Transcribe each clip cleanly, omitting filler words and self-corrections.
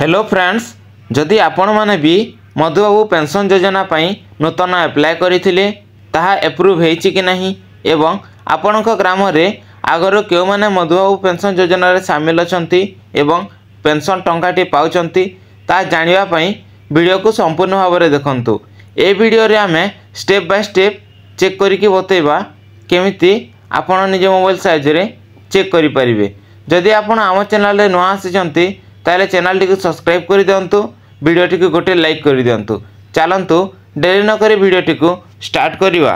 Hello friends, जदि आपण माने भी मधुबाबू पेंशन योजना पाई नूतन अप्लाई करथिले ताहा एप्रूव हेछि कि नहीं एवं आपणक ग्राम रे आगर केउ माने मधुबाबू पेंशन योजना रे शामिल अछंती एवं पेंशन टंकाटी पाउचंती ता जानिबा पाई वीडियो को संपूर्ण भाव में देखंतु। ए वीडियो रे आमे स्टेप बाय स्टेप चेक करिकि बतेबा केमिति आपण निज मोबाइल साइज रे चेक करि परिबे। जदि आपण आम चैनल रे नुआ आसिचंती ताले चैनल टी को सब्सक्राइब कर दिंतु, वीडियो टी को गोटे लाइक कर दिंतु। चलतु डेरी न करी वीडियो टी को स्टार्ट करिवा।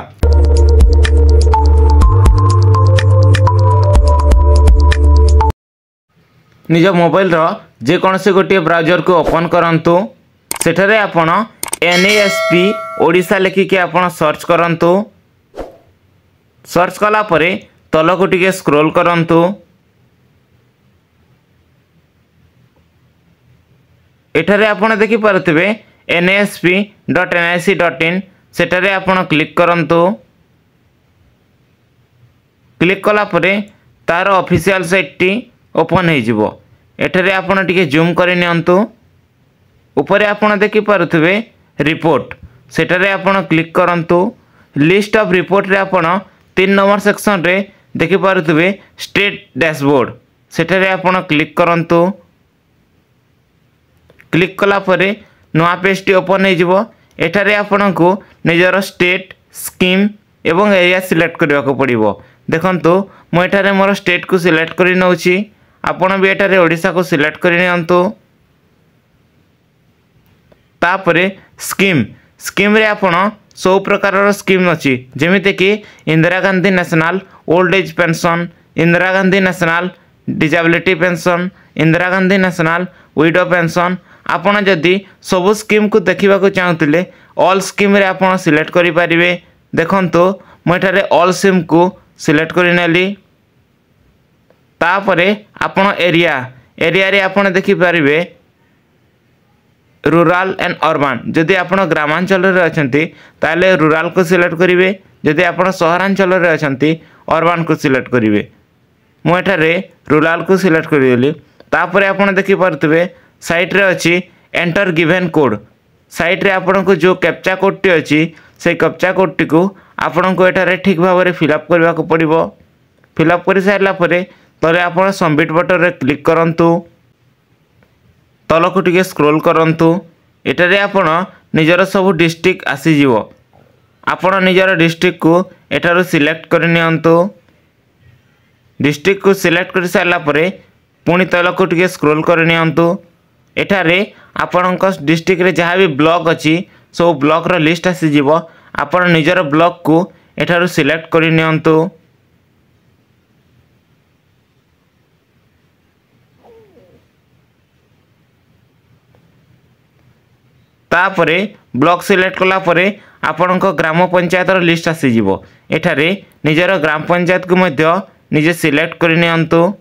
निज मोबाइल रो जे कोनसे गोटे ब्राउजर को ओपन करंतु। सेठरे आपण NASP ओडिशा लिखिके आपण सर्च करंतु। सर्च कला परे तल को टिके स्क्रॉल करंतु। एठारे आपण देखि पारथिबे nasp.nic.in सेठारे आपण क्लिक करंतु। क्लिक कला परे तार ऑफिशियल साइट टी ओपन हे जिवो। एठारे आपण टिके जूम करि नियंतु। ऊपरे आपण देखि पारथिबे रिपोर्ट, सेठारे आपण क्लिक करंतु। लिस्ट ऑफ रिपोर्ट रे आपण 3 नंबर सेक्शन रे देखि पारथिबे स्टेट डैशबोर्ड, सेठारे आपण क्लिक करंतु। क्लिक कला परे नुआ पेज टी ओपन हे जिवो। एठारे आपनको निजर स्टेट, स्कीम एवं एरिया सिलेक्ट करबा को पड़िबो। देखंतु मो एठारे मोर स्टेट को सिलेक्ट करि नउची, आपण भी एठारे ओडिसा को सिलेक्ट करि नियंतु। तापरे स्कीम रे आपण सब प्रकार स्कीम अछि, जेमिते कि Indira Gandhi national old age pension, Indira Gandhi national disability pension, Indira Gandhi national window pension. आपण जदि सब स्कीम को देखिबा को चाहतिले ऑल स्कीम रे आपण सिलेक्ट करि परिबे। देखंतु मो एठारे ऑल स्कीम को सिलेक्ट करि नेली। तापरे आपण एरिया रे आपण देखि परिबे रूरल एंड अर्बन। जदि आपण ग्रामांचल रे अछंती ताले रूरल को सिलेक्ट करिवे, जदि आपण शहरांचल रे अछंती अर्बन को सिलेक्ट करिवे। मो एठारे रूरल को सिलेक्ट करिवेली। तापरे आपण देखि परथिबे साइट रे अछि एंटर गिवन कोड। साइट रे आपण को जो कैप्चा कोड टी अछि से कैप्चा कोड टी को आपण को एठारे ठीक भाव रे फिलअप करबा को पड़िबो। फिलअप करि सारला परे तले आपण सबमिट बटन रे क्लिक करंतु। तल को टिके स्क्रॉल करंतु। एटारे आपण निजर सब डिस्ट्रिक्ट आसी जिवो। आपण निजर डिस्ट्रिक्ट को एठारो सिलेक्ट कर नियंतु। डिस्ट्रिक्ट को सिलेक्ट कर सारला परे पुनी तल को टिके स्क्रॉल कर नियंतु। एठारे आपणक डिस्ट्रिक्ट रे जहाँ भी ब्लॉक अच्छी सब ब्लॉक रो लिस्ट आसी जिवो। आपण निजर ब्लॉक को एठारो सिलेक्ट कर नियंतु। तापरे ब्लॉक सिलेक्ट कला परे आपणक ग्राम पंचायत रो लिस्ट आसी जिवो। एठारे निजर ग्राम पंचायत को मध्य निजे सिलेक्ट कर नियंतु।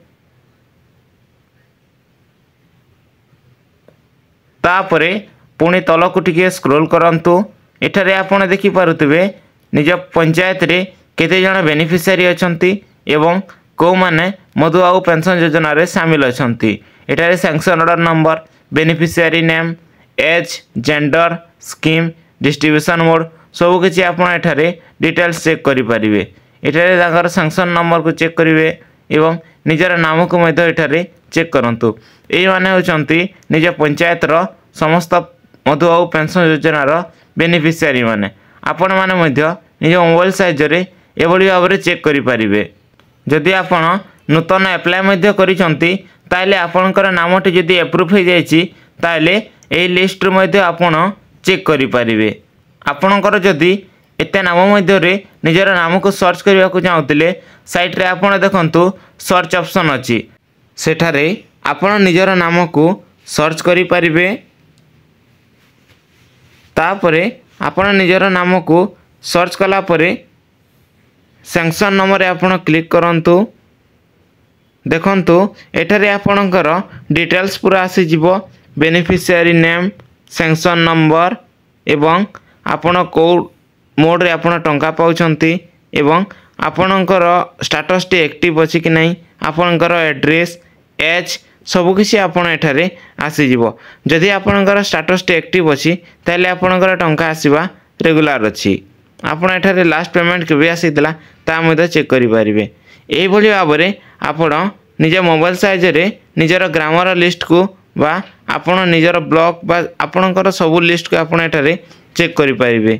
तापरे पुणी तल को टिके स्क्रॉल करंतु। एठारे आपण देखि पारुथिबे निज पंचायत रे केते जण बेनिफिशियरी अछंती एवं को माने मधुबाबू पेंशन योजना रे शामिल अछंती। एठारे sanction order number, beneficiary name, age, gender, scheme, distribution mode सब किछि आपण एठारे डिटेल्स चेक करि परिबे। एठारे तांगर सैंक्शन नंबर को चेक करिवे एवं निजर नाम को मध्य एठारे चेक करंतु। एई माने होचंती निज पंचायत रो समस्त मधुबाबू पेंशन योजना रो बेनिफिशियरी माने। आपण माने मध्य निज मोबाइल साइज रे एभली भाव रे चेक करि परिबे। जदि आपण नूतन अप्लाई मध्य करिसंती ताले आपणकर नामटी जदि अप्रूव हे जायछि ताले एई लिस्ट मध्य आपण चेक करि परिबे। आपणकर जदि एते नाम मध्य रे निजर नाम को सर्च करबा को चाहउतिले साइट रे आपण देखंतु सर्च ऑप्शन अछि। सेठारे आपण निजर नाम को सर्च करि परिबे। तापरे आपण निजर नाम को सर्च कला परे सैंक्शन नंबर रे आपण क्लिक करंतु। देखंतु एठारे आपणकर डिटेल्स पूरा आसी जिवो। बेनिफिशियरी नेम, सैंक्शन नंबर एवं आपण को मोड रे आपण टंका पाउछंती एवं आपणकर स्टेटस टी एक्टिव अछि कि नहीं, आपणकर एड्रेस, एज सबकिछि आपण एठारे आसीजिवो। जदि आपणकर स्टेटस टी एक्टिव अछि ताले आपणकर टंका आसीबा रेगुलर अछि। आपण एठारे लास्ट पेमेंट केबे आसीतला ता मध्ये चेक करि परिबे। एही भली भाबरे आपण निज मोबाइल साइज रे निजर ग्रामर लिस्ट को बा आपण निजर ब्लॉक बा आपणकर सब लिस्ट को आपण एठारे चेक करि परिबे।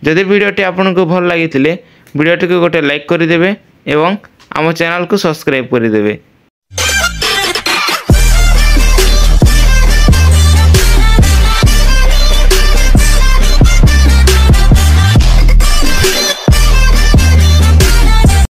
जदि वीडियोटी आपनको भल लागितिले वीडियोटी को गोटे लाइक करि देबे एवं आम चैनल को सब्सक्राइब करि देबे।